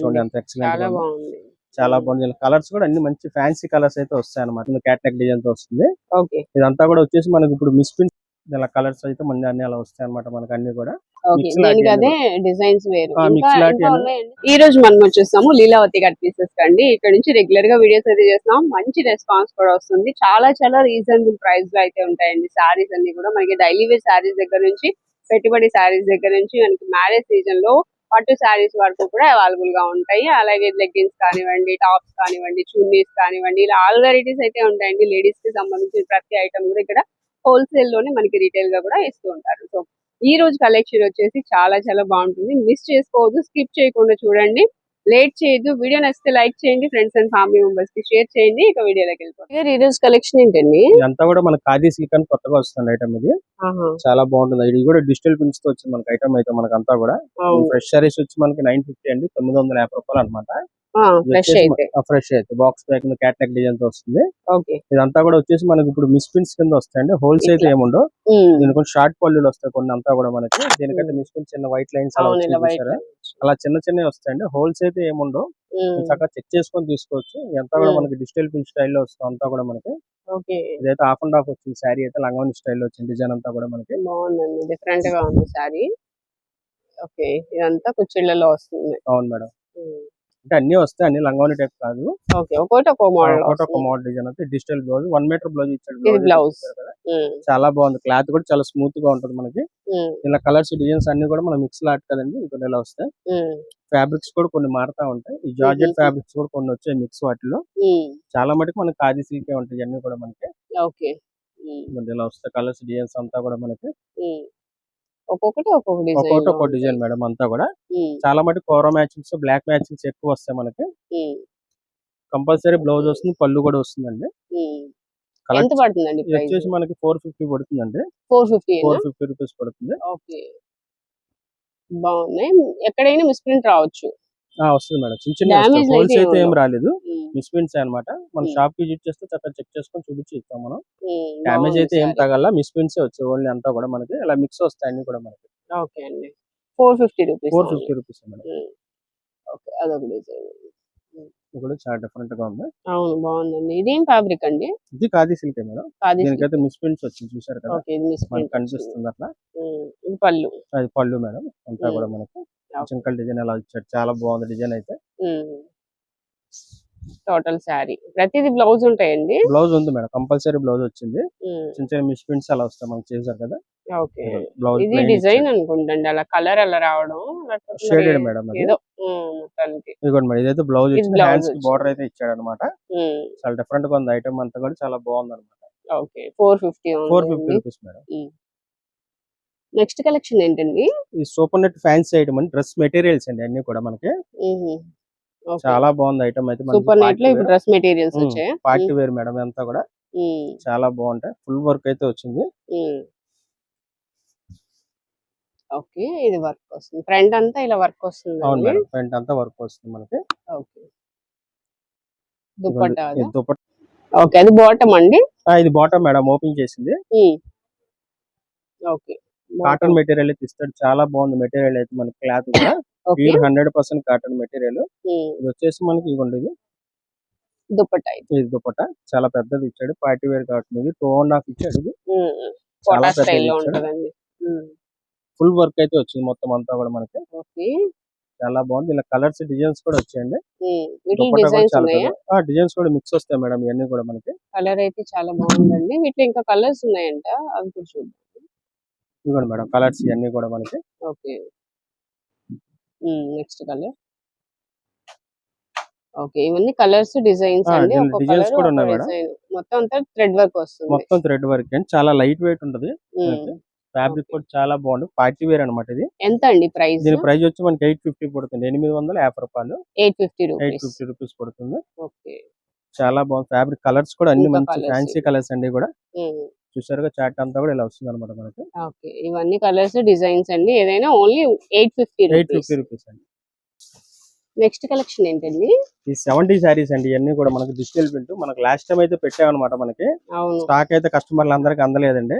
చూడండి ఎంత ఎక్సలెంట్ చాలా గా ఉందో. బాగుంది. చాలా బాగుంది. కలర్స్ కూడా అన్ని మంచి ఫ్యాన్సీ కలర్స్ అయితే వస్తాయి అన్నమాట. క్యాట్లాగ్ డిజైన్ తో వస్తుంది. ఓకే ఇదంతా కూడా వచ్చేసి మనకి ఇప్పుడు మిస్ ప్రింట్ ఇలా కలర్స్ అయితే మన అన్ని అలా వస్తాయి అన్నమాట. మనకి అన్ని కూడా ఓకే దీనికి అదే డిజైన్స్ వేరు. ఇంకా మిక్స్ లాంటి ఇంకా ఉన్నాయండి. ఈ రోజు మనం వచ్చేస్తాము లీలావతి కట్ పీసెస్ కండి. ఇక్కడ నుంచి రెగ్యులర్ గా వీడియోస్ అయితే చేస్తున్నాం. మంచి రెస్పాన్స్ కూడా వస్తుంది. చాలా చాలా రీజనబుల్ ప్రైస్ లో అయితే ఉంటాయండి. సారీస్ అన్ని కూడా మనకి డైలీ వేర్ సారీస్ దగ్గర నుంచి పెట్టుబడి సారీస్ దగ్గర నుంచి మనకి మ్యారేజ్ సీజన్ లో పట్టు సారీస్ వరకు కూడా అవైలబుల్ గా ఉంటాయి. అలాగే లెగ్గిన్స్ కానివ్వండి, టాప్స్ కానివ్వండి, చున్నీస్ కానివ్వండి, ఇలా ఆల్ వెరైటీస్ అయితే ఉంటాయండి. లేడీస్ కి సంబంధించిన ప్రతి ఐటమ్ కూడా ఇక్కడ హోల్సేల్ లోనే మనకి రీటైల్ గా కూడా ఇస్తూ ఉంటారు. సో ఈ రోజు కలెక్షన్ వచ్చేసి చాలా చాలా బాగుంటుంది. మిస్ చేసుకోవద్దు, స్కిప్ చేయకుండా చూడండి, లేట్ చేయొద్దు. వీడియో నచ్చితే లైక్ చేయండి, ఫ్రెండ్స్ అండ్ ఫ్యామిలీ మెంబర్స్ కి షేర్ చేయండి. ఇక వీడియోలోకి వెళ్ళిపోతాం. ఈ రోజు కలెక్షన్ ఏంటండి? ఇదంతా కూడా మన ఖాదీ సిల్క్ అని కొత్తగా వస్తుంది ఐటమ్. ఇది చాలా బాగుంటుంది. ఇది కూడా డిజిటల్ ప్రింట్స్ తో వచ్చింది మనకి ఐటమ్ అయితే. మనకంతా కూడా ఫ్రెష్ సారీస్ వచ్చి మనకి 950 అండి, 950 రూపాయలు అనమాట. ఫ్రెష్ అయితే బాక్స్ ప్యాక్ క్యాట్లాగ్ డిజైన్ తో వస్తుంది. ఇదంతా కూడా వచ్చేసి మనకి ఇప్పుడు మిస్ ప్రింట్స్ కింద వస్తాయండి. హోల్సేల్ అయితే ఏముండవు. దీని కొంచెం షార్ట్ పళ్ళులు వస్తాయి కొన్ని అంతా కూడా మనకి. దీనికైతే మిస్ ప్రింట్ చిన్న వైట్ లైన్స్ అలా వచ్చారు, అలా చిన్న చిన్నవి వస్తాయండి. హోల్సేల్ అయితే ఏముండవు. చక్కగా చెక్ చేసుకొని తీసుకోవచ్చు. ఇదంతా కూడా మనకి డిజిటల్ ప్రింట్ స్టైల్లో వస్తుంది అంతా కూడా మనకి. ఇదైతే హాఫ్ అండ్ హాఫ్ వచ్చింది శారీ అయితే. లంగావని స్టైల్లో వచ్చింది డిజైన్ అంతా కూడా మనకి. బాగుందండి, డిఫరెంట్ గా ఉంది శారీ. ఓకే ఇదంతా కుచ్చిళ్ళలో వస్తుంది. అవును మేడం. అంటే అన్ని వస్తాయి, అన్ని లంగావని టైప్ కాదు. ఒక్కొక్క మోడల్ డిజైన్ అయితే. డిజిటల్ బ్లౌజ్ 1 మీటర్ బ్లౌజ్ ఇచ్చాడు. బ్లౌజ్ చాలా బాగుంది. క్లాత్ కూడా చాలా స్మూత్ గా ఉంటది మనకి. ఇలా కలర్స్ డిజైన్స్ అన్ని కూడా మనం మిక్స్ లాట్ కదండి. ఇక్కడ ఇలా వస్తాయి. ఫ్యాబ్రిక్స్ కూడా కొన్ని మారుతా ఉంటాయి. ఈ జార్జెట్ ఫ్యాబ్రిక్స్ కూడా కొన్ని వచ్చాయి మిక్స్ వాటిలో. చాలా మటుకు మనకి ఖాదీ సిల్కే ఉంటాయి అన్ని కూడా మనకి. ఇలా వస్తాయి కలర్స్ డిజైన్స్ అంతా కూడా మనకి. ఒక్కొక్కటి ఒక్కొక్క డిజైన్ మేడం అంతా కూడా. చాలా మటుకు కోరా మ్యాచింగ్స్, బ్లాక్ మ్యాచింగ్స్ ఎక్కువ వస్తాయి మనకి. కంపల్సరీ బ్లౌజ్ వస్తుంది, పళ్ళు కూడా వస్తుందండి. ఎంత పడుతుందండి? వచ్చేసి మనకి 450 పడుతుందండి. 450 రూపీస్ పడుతుంది. బాగున్నాయి. ఎక్కడైనా మిస్ ప్రింట్ రావచ్చు. వస్తుంది మేడం. చిన్న చిన్న హోల్సేల్ అయితే ఏం రాలేదు, మిస్ ప్రింట్స్ అనమాట. మన షాప్ కి విజిట్ చేస్తే చక్కగా చెక్ చేసుకొని చూపించి ఇస్తాం మనం. డామేజ్ అయితే ఏం తగల, మిస్ ప్రింట్స్ వచ్చాయి ఓన్లీ అంతా కూడా మనకి. ఇలా మిక్స్ వస్తాయి అన్ని కూడా మనకి. ఓకే అండి. 450 రూపీస్ మేడం. ఓకే అదొక డిజైన్. ఇది కూడా చాలా డిఫరెంట్ గా ఉంది. అవును బాగుందండి. ఇదేం ఫ్యాబ్రిక్ అండి? ఇది ఖాదీ సిల్క్ మేడం. దీనికైతే మిస్ ప్రింట్స్ వచ్చింది చూసారు కదా. ఓకే ఇది మిస్ ప్రింట్ కనిపిస్తుంది అట్లా. ఇది పళ్ళు. అది పళ్ళు మేడం అంతా కూడా మనకి. చింకల్ డిజైన్ అలా ఇచ్చాడు. చాలా బాగుంది డిజైన్ అయితే. టోటల్ శారీ ప్రతిది బ్లౌజ్ ఉంటాయండి? బ్లౌజ్ ఉంది మేడం, కంపల్సరీ బ్లౌజ్ వచ్చింది. చిన్న చిన్న మిస్ ప్రింట్స్ అలా వస్తాయి మనకి. చేశారు కదా. ఓకే ఇది డిజైన్ అనుకుంటండి, అలా కలర్ అలా రావడం షేడెడ్ మేడం. ఏదో మొత్తానికి ఇదిగోండి మేడం. ఇదైతే బ్లౌజ్ ఇచ్చింది, హ్యాండ్స్ కి బోర్డర్ అయితే ఇచ్చాడు అనమాట. చాలా డిఫరెంట్ గా ఉంది ఐటమ్ అంతా కూడా. చాలా బాగుంది అనమాట. Okay 450 rupees madam. Next collection ఏంటండి? ఈ సూపర్ నెట్ ఫ్యాన్సీ ఐటమ్ అండి. డ్రెస్ మెటీరియల్స్ అండి అన్ని కూడా మనకి. చాలా బాగుంది ఐటమ్ అయితే. సూపర్ నెట్ లో ఇప్పుడు డ్రెస్ మెటీరియల్స్ వచ్చాయి. పార్టీ వేర్ మేడం అంతా కూడా. చాలా బాగుంటాయి. ఫుల్ వర్క్ అయితే వచ్చింది. ఓకే ఇది వర్క్ వస్తుంది. ఫ్రంట్ అంతా ఇలా వర్క్ వస్తుంది. అవును మేడం, ఫ్రంట్ అంతా వర్క్ వస్తుంది మనకి. ఓకే దుపట్టా. ఓకే అది బాటమ్ అండి? ఇది బాటమ్ మేడం. ఓపెన్ చేసింది. ఓకే కాటన్ మెటీరియల్ అయితే ఇస్తాడు. చాలా బాగుంది మెటీరియల్ అయితే మనకి. క్లాత్ కూడా ప్యూర్ 100% కాటన్ మెటీరియల్. ఇది వచ్చేసి మనకి ఇవ్వండి, ఇది దుపట్టా. ఇది దుపట్టా చాలా పెద్దది ఇచ్చాడు. Party wear cotton. ఇది 2.5 ఇచ్చాడు. ఇది చాలా స్టైల్ ఉంటదండి. ఫుల్ వర్క్ అయితే వచ్చింది మొత్తం అంతా కూడా మనకి. చాలా బాగుంది. ఇలా కలర్స్ డిజైన్స్ కూడా వచ్చాయండి. డిజైన్స్ కూడా మిక్స్ వస్తాయి మేడం ఇవన్నీ కూడా మనకి. కలర్ అయితే చాలా బాగుందండి. వీటిలో ఇంకా కలర్స్ ఉన్నాయంట, అవి కూడా చూద్దాం. ఇదిగోండి మేడం కలర్స్ ఇవన్నీ కూడా మనకి. Okay next colour. ఓకే ఇవన్నీ కలర్స్ డిజైన్స్ అండి. డిజైన్స్ కూడా ఉన్నాయి మేడం. మొత్తం అంతా థ్రెడ్ వర్క్ వస్తుంది. మొత్తం థ్రెడ్ వర్క్ అండి. చాలా లైట్ వెయిట్ ఉంటది. ఫ్యాబ్రిక్ కూడా చాలా బాగుంది. పార్టీ వేర్ అనమాట ఇది. ఎంత అండి ప్రైస్? దీని ప్రైస్ వచ్చి మనకి 850 పడుతుంది. 850 రూపాయలు. 850 రూపీస్ పడుతుంది. ఓకే చాలా బాగుంది. ఫ్యాబ్రిక్ కలర్స్ కూడా అన్ని మంచి ఫ్యాన్సీ కలర్స్ అండి కూడా. చూసారుగా చాట్ అంతా కూడా ఇలా వస్తుంది అనమాట మనకి. ఓకే ఇవన్నీ కలర్స్ డిజైన్స్ అండి. ఏదైనా ఓన్లీ 850 రూపీస్ అండి. నెక్స్ట్ కలెక్షన్ ఏంటండి? ఈ 70 సారీస్ అండి. ఇవన్నీ కూడా మనకి డిజిటల్ ప్రింట్. మనకి లాస్ట్ టైం అయితే పెట్టామన్నమాట. మనకి స్టాక్ అయితే కస్టమర్లు అందరికి అందలేదండి.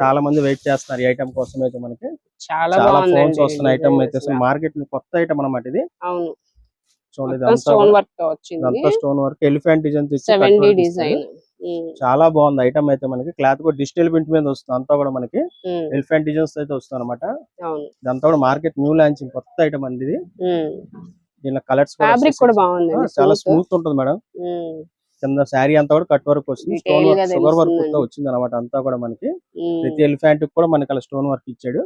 చాలా మంది వెయిట్ చేస్తున్నారు ఈ ఐటమ్ కోసం అయితే. మనకి చాలా ఫోన్స్ వస్తున్న ఐటమ్ అయితే. మార్కెట్ కొత్త ఐటమ్ అన్నమాట ఇది. చూడండి ఇదంతా స్టోన్ వర్క్ తో వచ్చింది. ఇదంతా స్టోన్ వర్క్ ఎలిఫెంట్ డిజైన్ తెచ్చి 7D డిజైన్. చాలా బాగుంది ఐటమ్ అయితే మనకి క్లాత్ కూడా డిజిటల్ ప్రింట్ మీద వస్తుంది అంతా కూడా మనకి ఎలిఫెంట్ డిజైన్స్ అయితే వస్తుంది అనమాట. ఇదంతా కూడా మార్కెట్ న్యూ లాంచింగ్ కొత్త ఐటమ్ అండి ఇది. దీనిలో కలర్స్ ఫ్యాబ్రిక్ కూడా బాగుంది, చాలా స్మూత్ ఉంటుంది మేడం. కింద శారీ అంతా కూడా కట్ వర్క్ వస్తుంది, స్టోన్ వర్క్ షుగర్ వర్క్ తో వచ్చింది అనమాట. అంతా కూడా మనకి ప్రతి ఎలిఫెంట్ కూడా మనకి అలా స్టోన్ వర్క్ ఇచ్చాడు.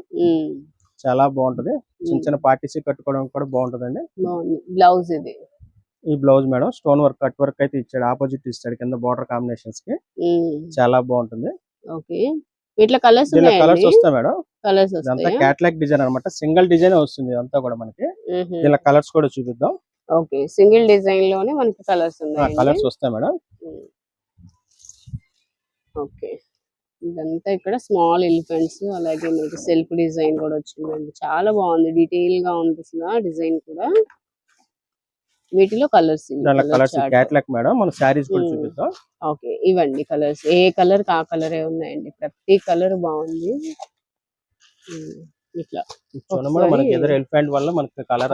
చాలా బాగుంటది, చిన్న చిన్న పార్టీస్ కట్టుకోవడానికి కూడా బాగుంటదండి. బ్లౌజ్ ఇది, ఈ blouse madam stone work cut work అయితే ఇచ్చాడు, ఆపోజిట్ ఇచ్చాడు కింద బార్డర్ కాంబినేషన్స్ కి. చాలా బాగుంటుంది. ఓకే, వీటిలో కలర్స్ వస్తాయి మేడం. కలర్స్ ఇదంతా క్యాటలాగ్ డిజైన్ అనమాట, సింగిల్ డిజైన్ వస్తుంది అంతా కూడా మనకి. ఇలా కలర్స్ కూడా చూపిద్దాం. ఓకే, సింగిల్ డిజైన్ లోనే మనకి కలర్స్ ఉన్నాయి. కలర్స్ వస్తాయి మేడం. ఓకే, ఇదంతా ఇక్కడ స్మాల్ ఎలిఫెంట్స్, అలాగే మనకి సెల్ఫ్ డిజైన్ కూడా వచ్చిందండి. చాలా బాగుంది, డీటెయిల్ గా ఉంది అసలు డిజైన్ కూడా. వీటిలో కలర్స్ క్యాటలాగ్ మేడం, మన సారీస్ కూడా చూపిద్దాం. ఓకే, ఇవ్వండి కలర్స్, ఏ కలర్ కా కలరే ఉన్నాయండి, ప్రతి కలర్ బాగుంది. ఇట్లా చూడండి మనకి ఎదురు ఎలిఫెంట్ వల్ల మనకి కలర్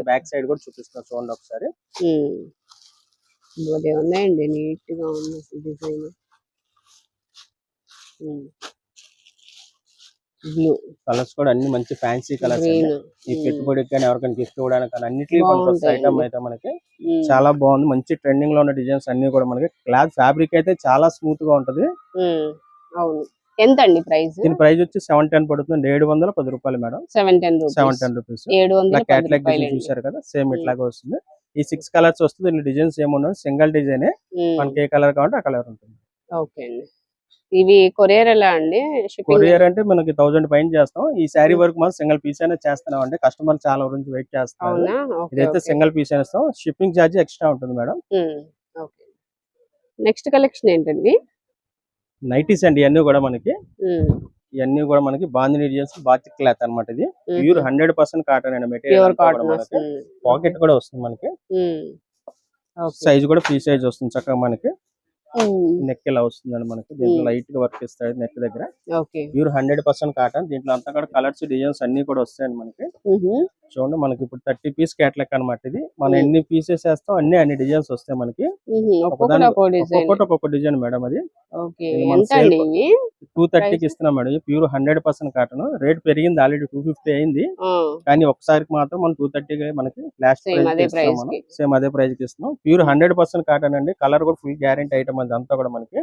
బ్యాక్ సైడ్ కూడా చూపిస్తాం చూడండి ఒకసారి. అదే ఉన్నాయండి, నీట్ గా ఉంది డిజైన్. బ్లూ కలర్స్ కూడా అన్ని మంచి ఫ్యాన్సీ కలర్స్. ఈ పెట్టుబడికి కానీ ఎవరికైనా గిఫ్ట్ ఇవ్వడానికి కానీ అన్నిటికీ ఐటమ్ అయితే మనకి చాలా బాగుంది. మంచి ట్రెండింగ్ లో ఉన్న డిజైన్స్ అన్ని కూడా మనకి. క్లాత్ ఫ్యాబ్రిక్ అయితే చాలా స్మూత్ గా ఉంటది. అవును, ఎంత అండి ప్రైస్? దీని ప్రైస్ వచ్చి 710 పడుతుంది, 710 రూపాయలు మేడం. 710 రూపీస్. క్యాటలాగ్ డిజైన్ చూసారు కదా, సేమ్ ఇట్లాగే వస్తుంది. ఈ 6 కలర్స్ వస్తుంది, దీని డిజైన్స్ ఏమున్నాయి సింగిల్ డిజైన్, మనకి ఏ కలర్ కావాలంటే ఆ కలర్ ఉంటుంది. ఓకే అండి, ఇవి కొరియర్ ఎలా అండి? కొరియర్ అంటే మనకి 1000 పైన చేస్తాం. ఈ శారీ వరకు మనం సింగిల్ పీస్ అయినా చేస్తున్నాం అండి, కస్టమర్ చాలా గురించి వెయిట్ చేస్తారు. ఇదైతే సింగిల్ పీస్ అయినా ఇస్తాం, షిప్పింగ్ ఛార్జ్ ఎక్స్ట్రా ఉంటుంది మేడం. నెక్స్ట్ కలెక్షన్ ఏంటండి? నైటీస్ అండి, ఇవన్నీ కూడా మనకి. ఇవన్నీ కూడా మనకి బాందిని డిజైన్స్, బాతిక్ క్లాత్ అన్నమాట. ఇది ప్యూర్ 100% కాటన్ అండి మెటీరియల్. పాకెట్ కూడా వస్తుంది మనకి, సైజ్ కూడా ఫ్రీ సైజ్ వస్తుంది చక్కగా మనకి. నెక్ ఇలా వస్తుందండి మనకి, దీంట్లో లైట్ గా వర్క్ ఇస్తాడు నెక్ దగ్గర. Pure 100% cotton. దీంట్లో అంతా కూడా కలర్స్ డిజైన్స్ అన్ని కూడా వస్తాయండి మనకి. చూడండి మనకి ఇప్పుడు 30 పీస్ క్యాటలాగ్ అనమాట. ఇది మనం ఎన్ని పీసెస్ వేస్తాం అన్ని డిజైన్స్ వస్తాయి మనకి. ఒక్కొక్క డిజైన్ మేడం. అది 230కి ఇస్తున్నాం మేడం. Pure 100% cotton. రేట్ పెరిగింది, ఆల్రెడీ 250 అయింది, కానీ ఒకసారికి మాత్రం మనం 230 మనకి లాస్ట్ ప్రైస్ సేమ్ అదే ప్రైస్ కి ఇస్తున్నాం. ప్యూర్ 100% కాటన్ అండి. కలర్ కూడా ఫుల్ గ్యారెంటీ ఐటమ్ అంతా కూడా మనకి.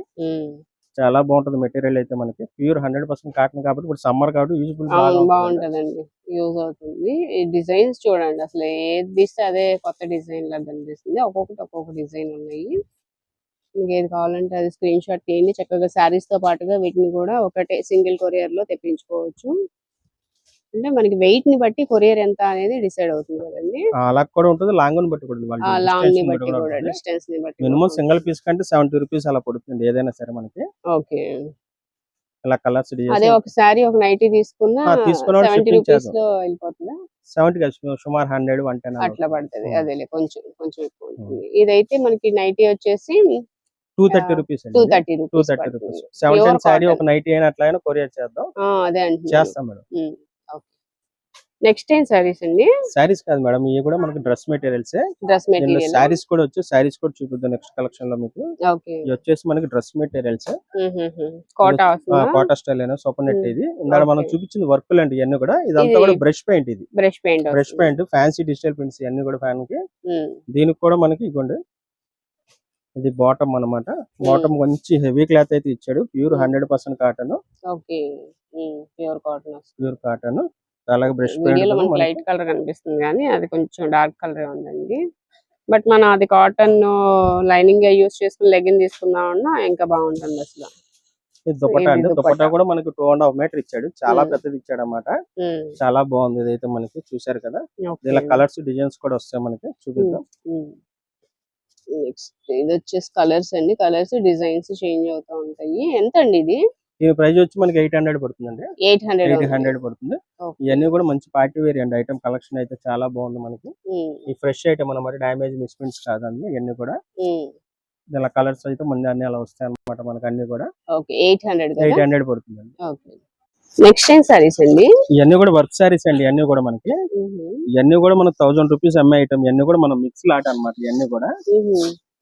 చాలా బాగుంటది మెటీరియల్ అయితే మనకి. ప్యూర్ 100% కాటన్ కాబట్టి ఇప్పుడు సమ్మర్ కాబట్టి యూజ్ఫుల్ బాగుంటదండి, యూజ్ అవుతుంది. ఈ డిజైన్స్ చూడండి, అసలు ఏది తీస్తే అదే కొత్త డిజైన్ లాగా కనిపిస్తుంది. ఒక్కొక్క డిజైన్ ఉన్నాయి. మీకు ఏది కావాలంటే అది స్క్రీన్ షాట్ తీయండి. చక్కగా శారీస్ తో పాటుగా వీటిని కూడా ఒకటే సింగిల్ కొరియర్ లో తెప్పించుకోవచ్చు. అంటే మనకి వెయిట్ ని బట్టి కొరియర్ ఎంత అనేది డిసైడ్ అవుతుంది కదండి. అలా కూడా ఉంటుంది, లాంగ్ ని బట్టి కూడా, లాంగ్ ని బట్టి కూడా, డిస్టెన్స్ ని బట్టి. మినిమం సింగిల్ పీస్ కంటే 70 రూపీస్ అలా పడుతుంది ఏదైనా సరే మనకి. ఓకే, ఇలా కలర్స్ డిజైన్స్. అదే ఒక సారీ ఒక నైటీ తీసుకున్నా 70 రూపీస్ లో వెళ్ళిపోతుందా? 70 కాదు, సుమారు 100 110 అట్లా పడుతుంది. అదేలే, కొంచెం ఎక్కువ ఉంటుంది. ఇదైతే మనకి నైటీ వచ్చేసి 230 రూపీస్. 230 రూపీస్. 70 సారీ ఒక నైటీ అయినా అట్లా అయినా కొరియర్ చేద్దాం. అదే చేస్తాం మేడం. నెక్స్ట్ ఏం సారీస్ అండి? సారీస్ కాదు మేడం, ఇవి కూడా మనకి డ్రెస్ మెటీరియల్స్. సారీస్ కూడా వచ్చి సారీస్ కూడా చూపిద్దాం నెక్స్ట్ కలెక్షన్ లో మీకు. ఇది వచ్చేసి మనకి డ్రెస్ మెటీరియల్స్, కోటా స్టైల్ అయినా సూపర్ నెట్. ఇది ఇందాక మనం చూపించింది వర్క్ లాంటి ఇవన్నీ కూడా. ఇదంతా కూడా బ్రష్ పెయింట్. ఇది brush paint, fancy digital prints ఇవన్నీ కూడా ఫ్యాన్ కి. దీనికి కూడా మనకి ఇవ్వండి, ఇది బాటమ్ అన్నమాట. బాటమ్ మంచి హెవీ క్లాత్ అయితే ఇచ్చాడు. Pure 100% cotton. Pure cotton. అలాగే బ్రష్ పెయింట్ లైట్ కలర్ కనిపిస్తుంది కానీ అది కొంచెం డార్క్ కలర్ ఉందండి. బట్ మనం అది కాటన్ లైనింగ్ యూస్ చేసుకుని లెగిన్ తీసుకున్నామన్నా ఇంకా బాగుంటుంది అసలు. దుపట్టా అండి, దుపట్టా కూడా మనకి 2.5 మీటర్ ఇచ్చాడు, చాలా పెద్దది ఇచ్చాడు అన్నమాట. చాలా బాగుంది. ఇదైతే మనకి చూసారు కదా, ఇలా కలర్స్ డిజైన్స్ కూడా వస్తాయి మనకి, చూపిద్దాం. నెక్స్ట్ ఇది వచ్చేసి కలర్స్ అండి. కలర్స్ డిజైన్స్ చేంజ్ అవుతూ ఉంటాయి. ఎంత అండి ఇది? దీని ప్రైస్ వచ్చి మనకి 800 పడుతుందండి. 800 పడుతుంది. ఇవన్నీ కూడా మంచి పార్టీ వేర్ అండి ఐటమ్. కలెక్షన్ అయితే చాలా బాగుంది మనకి. ఈ ఫ్రెష్ ఐటమ్ అన్నమాట, డామేజ్ మిస్ప్రింట్స్ కాదండి ఇవన్నీ కూడా. ఇలా కలర్స్ అయితే ముందు అన్ని అలా వస్తాయి అన్నమాట మనకి అన్ని కూడా. 800 పడుతుందండి. నెక్స్ట్ టైం సారీస్ అండి. ఇవన్నీ కూడా వర్క్ సారీస్ అండి. ఇవన్నీ కూడా మనకి ఇవన్నీ కూడా మనం 1000 రూపీస్ అమ్మే ఐటమ్. ఇవన్నీ కూడా మనం మిక్స్ లాట్ అన్నమాట. ఇవన్నీ కూడా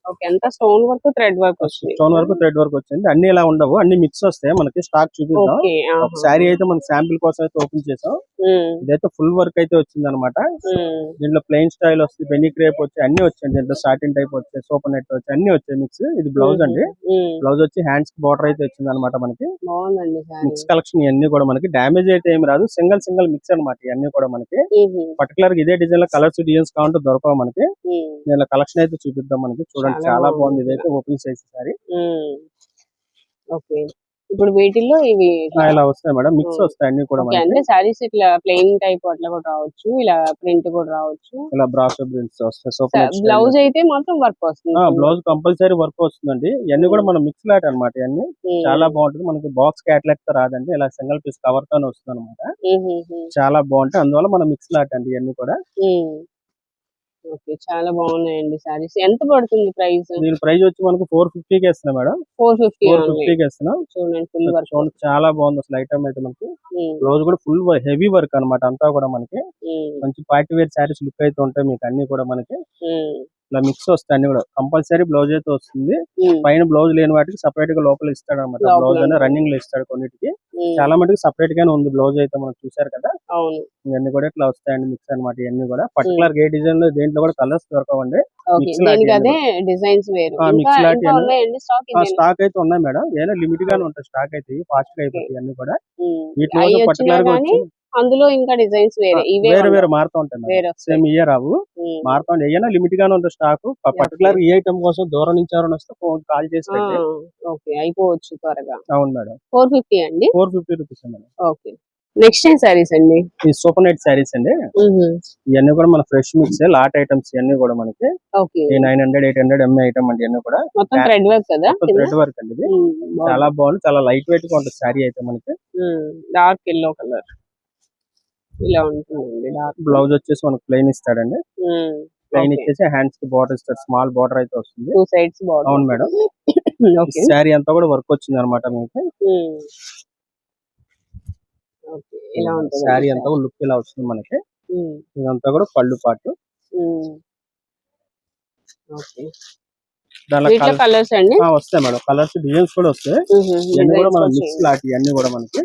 ఓకే, అంతా స్టోన్ వర్క్ థ్రెడ్ వర్క్ వస్తుంది. స్టోన్ వర్క్ థ్రెడ్ వర్క్ వచ్చింది. అన్ని ఇలా ఉండవు, అన్ని మిక్స్ వస్తాయి. మనకి స్టాక్ చూపిద్దాం. ఒక శారీ అయితే మనం శాంపిల్ కోసం అయితే ఓపెన్ చేసాం. ఇదైతే ఫుల్ వర్క్ అయితే వచ్చింది అనమాట. దీంట్లో ప్లెయిన్ స్టైల్ వస్తుంది, బెన్నీ క్రేప్ వచ్చి అన్ని వచ్చాయి. దీంట్లో సాటిన్ టైప్ వచ్చాయి, సూపర్ నెట్ వచ్చి అన్ని వచ్చాయి మిక్స్. ఇది బ్లౌజ్ అండి. బ్లౌజ్ వచ్చి హ్యాండ్స్ కి బార్డర్ అయితే వచ్చింది అనమాట. మనకి మిక్స్ కలెక్షన్ ఇవన్నీ కూడా మనకి డామేజ్ అయితే ఏమి రాదు. సింగిల్ మిక్స్ అనమాట. ఇవన్నీ కూడా మనకి పర్టికులర్ ఇదే డిజైన్ లో కలర్స్ డిజైన్స్ కావాలంటే దొరకవు మనకి. దీనిలో కలెక్షన్ అయితే చూపిద్దాం. మనకి చూడండి చాలా బాగుంది. ఇదైతే ఓపెన్ సైజ్ సారీ. ఓకే, ఇప్పుడు వీటిల్లో ఇవి ఇలా వస్తాయి మేడం, మిక్స్ వస్తాయి అన్ని కూడా. అంటే సారీస్ ఇట్లా ప్లెయిన్ టైప్ అట్లా కూడా రావచ్చు, ఇలా ప్రింట్ కూడా రావచ్చు, ఇలా బ్రాసో ప్రింట్స్ వస్తాయి. బ్లౌజ్ అయితే మాత్రం వర్క్ వస్తుంది. బ్లౌజ్ కంపల్సరీ వర్క్ వస్తుందండి. ఇవన్నీ కూడా మనం మిక్స్ లాట్ అనమాట. ఇవన్నీ చాలా బాగుంటుంది. మనకి బాక్స్ క్యాట్లాగ్ తో రాదండి, ఇలా సింగిల్ పీస్ కవర్ తోనే వస్తుంది అనమాట. చాలా బాగుంటాయి. అందువల్ల మనం మిక్స్ లాట్ అండి ఇవన్నీ కూడా. ఓకే, చాలా బాగున్నాయండి సారీస్. ఎంత పడుతుంది ప్రైస్? దీని ప్రైస్ వచ్చి మనకు 450 కి ఇస్తున్నాం మేడం. 450 కి ఇస్తున్నాం. చూడండి ఫుల్ వర్క్ చూడండి చాలా బాగుంది అసలు ఐటమ్ అయితే. మనకి బ్లౌజ్ కూడా ఫుల్ హెవీ వర్క్ అనమాట. అంతా కూడా మనకి మంచి పార్టీ వేర్ సారీస్ లుక్ అయితే ఉంటాయి మీకు. అన్ని కూడా మనకి ఇలా మిక్స్ వస్తాయి. అన్ని కూడా కంపల్సరీ బ్లౌజ్ అయితే వస్తుంది. పైన బ్లౌజ్ లేని వాటికి సపరేట్ గా లోపల ఇస్తాడు అనమాట. బ్లౌజ్ అనే రన్నింగ్ లో ఇస్తాడు కొన్నిటికి. చాలా మటుకు సపరేట్ గానే ఉంది బ్లౌజ్ అయితే. మనం చూసారు కదా, ఇవన్నీ కూడా ఇట్లా వస్తాయండి మిక్స్ అనమాట. ఇవన్నీ కూడా పర్టికులర్ ఏ డిజైన్ లో దేంట్లో కూడా కలర్స్ దొరకవండి. స్టాక్ అయితే ఉన్నాయి మేడం. ఏదైనా లిమిట్ గానే ఉంటాయి స్టాక్ అయితే. ఫాస్ట్ గా అయిపోతాయి అన్ని కూడా. వీటిలో పర్టికులర్ గా అందులో ఇంకా డిజైన్స్ వేరే మారుతూ ఉంటాయి. సేమ్ ఇయర్ రావు, మారుతా ఉంటాయి. ఏదైనా లిమిట్ గానే ఉంటుంది స్టాక్. పర్టికులర్ ఈ ఐటమ్ కోసం దూరం నుంచి ఎవరైనా వస్తే ఫోన్ కాల్ చేసి అయిపోవచ్చు త్వరగా. అవును మేడం. 450 అండి. 450 rupees madam. Okay, next time saris అండి. ఈ సూపర్ నెట్ సారీస్ అండి. ఇవన్నీ కూడా మన ఫ్రెష్ మిక్స్ లాట్ ఐటమ్స్. ఇవన్నీ కూడా మనకి 900 800 ఎంఏ ఐటమ్ అండి. ఇవన్నీ కూడా మొత్తం థ్రెడ్ వర్క్ కదా. థ్రెడ్ వర్క్ అండి. ఇది చాలా బాగుంది. చాలా లైట్ వెయిట్ గా ఉంటుంది సారీ అయితే మనకి. డార్క్ ఎల్లో కలర్ ఇలా ఉంటుంది. బ్లౌజ్ వచ్చేసి మనకు ప్లెయిన్ ఇస్తాడండి. ప్లెయిన్ ఇచ్చేసి హ్యాండ్స్ కి బార్డర్ ఇస్తాడు. స్మాల్ బార్డర్ అయితే వస్తుంది. 2 సైడ్స్ బార్డర్. అవును మేడం. సారీ అంతా కూడా వర్క్ వచ్చింది అనమాట మీకు. ఇలా ఉంటుంది సారీ అంతా కూడా లుక్ ఇలా వస్తుంది మనకి. ఇదంతా కూడా పళ్ళు పాటు. కలర్స్ అండి వస్తాయి మేడం. కలర్స్ డిజైన్స్ కూడా వస్తాయి. ఇవన్నీ కూడా మన మిక్స్ లాంటి ఇవన్నీ కూడా మనకి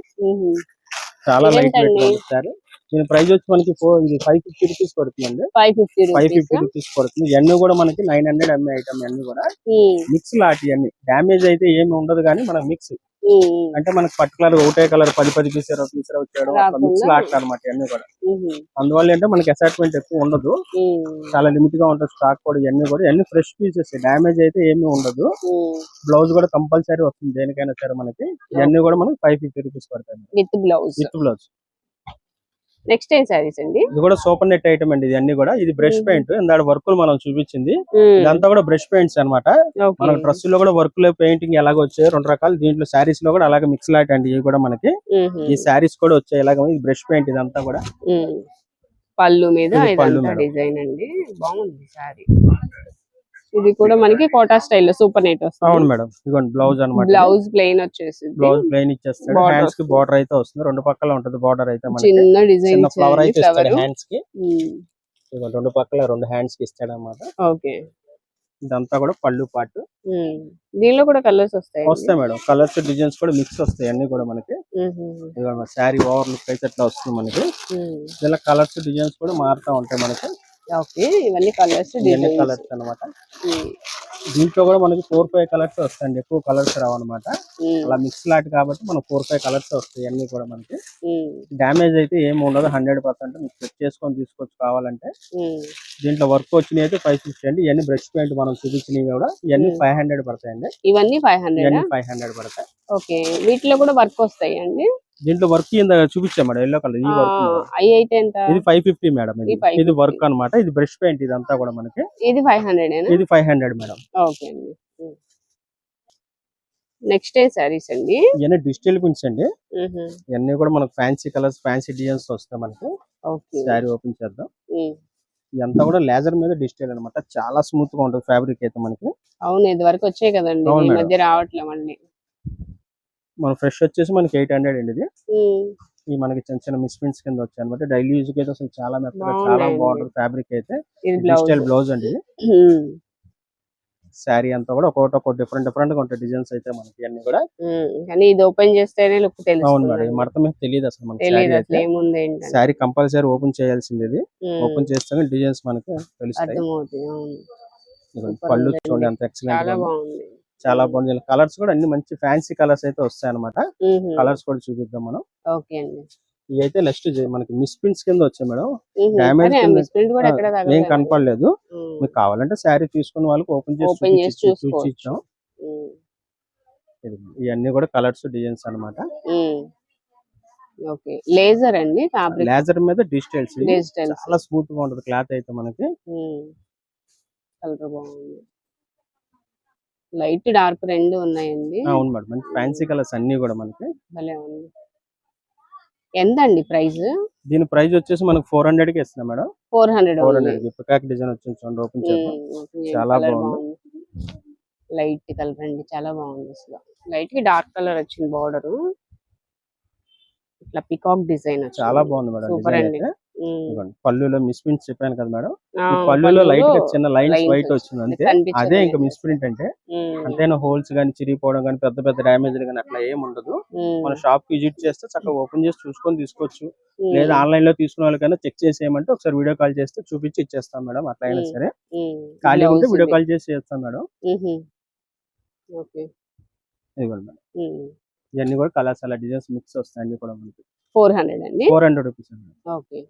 చాలా లైట్ వెయిట్ గా ఇస్తారు. దీని ప్రైస్ వచ్చి మనకి ఇది 550 రూపీస్ పడుతుందండి. 550 రూపీస్ పడుతుంది. ఇవన్నీ కూడా మనకి 900 ఎంఏ ఐటమ్. ఇవన్నీ కూడా మిక్స్ లాట్. ఇవన్నీ డామేజ్ అయితే ఏమి ఉండదు, కానీ మన మిక్స్ అంటే మనకి పర్టికులర్ ఒకటే కలర్ 10 పీస్ 20 పీస్ వచ్చాడు మిక్స్ లాట్ అనమాట. ఇవన్నీ కూడా అందువల్ల అంటే మనకి అసైట్మెంట్ ఎక్కువ ఉండదు, చాలా లిమిట్ గా ఉంటుంది స్టాక్ కూడా. ఇవన్నీ కూడా ఇవన్నీ ఫ్రెష్ పీసెస్, డామేజ్ అయితే ఏమీ ఉండదు. బ్లౌజ్ కూడా కంపల్సరీ వస్తుంది దేనికైనా సరే మనకి. ఇవన్నీ కూడా మనకి 550 రూపీస్ పడతాయి with blouse. Next time saris అండి. ఇది కూడా సూపర్ నెట్ ఐటమ్ అండి. ఇది అన్ని కూడా ఇది బ్రష్ పెయింట్. ఇందాక వర్క్ మనం చూపించింది ఇదంతా కూడా బ్రష్ పెయింట్స్ అనమాట. మన డ్రెస్ లో కూడా వర్క్ లో పెయింటింగ్ ఎలాగ వచ్చాయి 2 రకాలు. దీంట్లో సారీస్ లో కూడా అలాగే మిక్స్ లాట్ అండి. ఇవి కూడా మనకి ఈ సారీస్ కూడా వచ్చాయి ఇలాగ. ఇది బ్రష్ పెయింట్ ఇదంతా కూడా. పళ్ళు మీద డిజైన్ అండి. బాగుంది సారీ. ఇది కూడా మనకి కోటా స్టైల్ లో సూపర్ నెట్ వస్తుంది. అవును మేడం. ఇదిగోండి బ్లౌజ్ అన్నమాట. బ్లౌజ్ ప్లెయిన్ వచ్చేసి బ్లౌజ్ ప్లెయిన్ ఇచ్చేస్తాడు. హ్యాండ్స్ కి బార్డర్ అయితే వస్తుంది. 2 పక్కల ఉంటది బార్డర్ అయితే మనకి. చిన్న డిజైన్ ఫ్లవర్ అయితే ఇస్తాడు హ్యాండ్స్ కి. ఇదిగోండి 2 పక్కల 2 హ్యాండ్స్ కి ఇస్తాడు అన్నమాట. ఓకే, ఇదంతా కూడా పళ్ళు పాటు. దీనిలో కూడా కలర్స్ వస్తాయి మేడం. కలర్స్ డిజైన్స్ కూడా మిక్స్ వస్తాయి అన్ని కూడా మనకి. శారీ ఓవర్ లుక్ అయితే ఇట్లా వస్తుంది మనకి. ఇలా కలర్స్ డిజైన్స్ కూడా మారుతా ఉంటాయి మనకి. ఇవన్నీ కలర్స్ అన్నమాట. దీంట్లో కూడా మనకి 4-5 కలర్స్ వస్తాయండి. ఎక్కువ కలర్స్ రావు అనమాట. అలా మిక్స్ లాట్ కాబట్టి మనకు 4-5 కలర్స్ వస్తాయి అన్ని కూడా మనకి. డామేజ్ అయితే ఏమి ఉండదు. 100% మీకు చెక్ చేసుకొని తీసుకోవచ్చు కావాలంటే. దీంట్లో వర్క్ వచ్చినవి అయితే 550 అండి. ఇవన్నీ బ్రష్ పెయింట్ మనం చూపించినవి కూడా ఇవన్నీ 500 పడతాయండి. ఇవన్నీ 500 పడతాయి. ఓకే, వీటిలో కూడా వర్క్ వస్తాయి అండి. దీంట్లో వర్క్ చూపించాం మేడం. ఎల్లో కలర్ ఈ వర్క్ ఇది 550 మేడం. ఇది వర్క్ అన్నమాట. ఇది బ్రష్ పెయింట్ ఇదంతా కూడా మనకి. ఇది 500. ఇది 500 మేడం. ఓకే అండి. నెక్స్ట్ డే సారీస్ అండి. ఇవన్నీ డిజిటల్ ప్రింట్స్ అండి. ఇవన్నీ కూడా మనకు ఫ్యాన్సీ కలర్స్, ఫ్యాన్సీ డిజైన్స్ వస్తాయి మనకి. సారీ ఓపెన్ చేద్దాం. ఇదంతా కూడా లేజర్ మీద డిజిటల్ అన్నమాట. చాలా స్మూత్ గా ఉంటుంది ఫ్యాబ్రిక్ అయితే మనకి. అవును, ఇది వరకు వచ్చాయి కదండి, ఈ మధ్య రావట్లే మళ్ళీ. మన ఫ్రెష్ వచ్చేసి మనకి 800 అండి ఇది. ఈ మనకి చిన్న చిన్న మిస్ ప్రింట్స్ కింద వచ్చాయి అనమాట. డైలీ యూజ్ కి అయితే అసలు చాలా మెత్తగా చాలా బాగున్నాయండి. బాగుంటుంది ఫ్యాబ్రిక్ అయితే. ఇది డిజిటల్ బ్లౌజ్. బ్లౌజ్ అండి ఇది. శారీ అంతా కూడా ఒక్కొక్కటి డిఫరెంట్ డిఫరెంట్ గా ఉంటాయి డిజైన్స్ అయితే మనకి అన్ని కూడా. కానీ ఇది ఓపెన్ చేస్తేనే లుక్ అవును మేడం. తెలుస్తుంది. ఈ మడత మీద తెలియదు అసలు మనకి. తెలియదు శారీ అసలు అయితే ఏముంది ఏంటని. శారీ కంపల్సరీ ఓపెన్ చేయాల్సింది ఇది. ఓపెన్ చేస్తే డిజైన్స్ మనకి తెలుస్తాయి. అర్థమవుతుంది. అవును. ఇదిగోండి, సూపర్ పళ్ళు ఉందండి. చూడండి ఎంత ఎక్సలెంట్ చాలా గా ఉందో. బాగుంది. చాలా బాగుంది. కలర్స్ కూడా అన్ని మంచి ఫ్యాన్సీ కలర్స్ అయితే వస్తాయి అనమాట. కలర్స్ కూడా చూపిద్దాం మనం. ఓకే అండి. ఇవి అయితే నెక్స్ట్ మనకి మిస్ ప్రింట్స్ కింద వచ్చాయి మేడం. డ్యామేజ్ కింద మిస్ ప్రింట్ కూడా ఎక్కడ ఏం తగలలేదు. కనపడలేదు. మీకు కావాలంటే శారీ తీసుకున్న వాళ్ళకి ఓపెన్ చేసి చూసి చూసుకోవచ్చు. ఇచ్చాం. ఇవన్నీ కూడా కలర్స్ డిజైన్స్ అన్నమాట. ఓకే. లేజర్ అండి ఫ్యాబ్రిక్. లేజర్ మీద డిజిటల్స్ డిజిటల్స్. చాలా స్మూత్ గా ఉంటుంది క్లాత్ అయితే మనకి. కలర్ బాగుంది. లైట్ డార్క్ రెండు ఉన్నాయండి. అవును మేడం. మంచి ఫ్యాన్సీ కలర్స్ అన్ని కూడా మనకి. భలే ఉంది. ఎంత అండి ప్రైస్? దీని ప్రైస్ వచ్చేసి మనకి 400 కి ఇస్తున్నాం మేడం. 400 పికాక్ డిజైన్ వచ్చింది చూడండి. ఓపెన్ చేద్దాం. చాలా బాగుంది. లైట్ కలర్ అండి. చాలా బాగుంది అసలు. లైట్ కి డార్క్ కలర్ వచ్చింది బార్డర్. ఇట్లా పికాక్ డిజైన్ చాలా బాగుంది మేడం. సూపర్ డిజైన్ అండి. అయితే. ఇదిగోండి, పళ్ళులో మిస్ ప్రింట్స్ చెప్పాను కదా మేడం. ఆ, ఈ పళ్ళులో లైట్ గా చిన్న లైన్స్ lines వైట్ వచ్చింది అంతే. కనిపించదు అదే ఇంకా లేదు. మిస్ ప్రింట్ అంటే. అంతేనా హోల్స్ గానీ చిరిగిపోవడం గానీ పెద్ద పెద్ద డ్యామేజ్ గానీ అట్లా ఏం ఉండదు. మన షాప్ కి విజిట్ చేస్తే చక్కగా ఓపెన్ చేసి చూసుకొని తీసుకోవచ్చు. లేదా ఆన్లైన్ లో తీసుకున్న వాళ్ళకైనా చెక్ చేసేయమంటే ఒకసారి వీడియో కాల్ చేస్తే చూపించి ఇచ్చేస్తాం మేడం. అట్లా అయినా సరే ఖాళీ ఉంటే వీడియో కాల్ చేసి చేస్తాం మేడం. ఓకే. ఇదిగోండి మేడం. ఇవన్నీ కూడా కలర్స్ అలా డిజైన్స్ మిక్స్ వస్తాయి అన్ని కూడా మనకి. 400 అండి. 400 రూపీస్ అండి. ఓకే.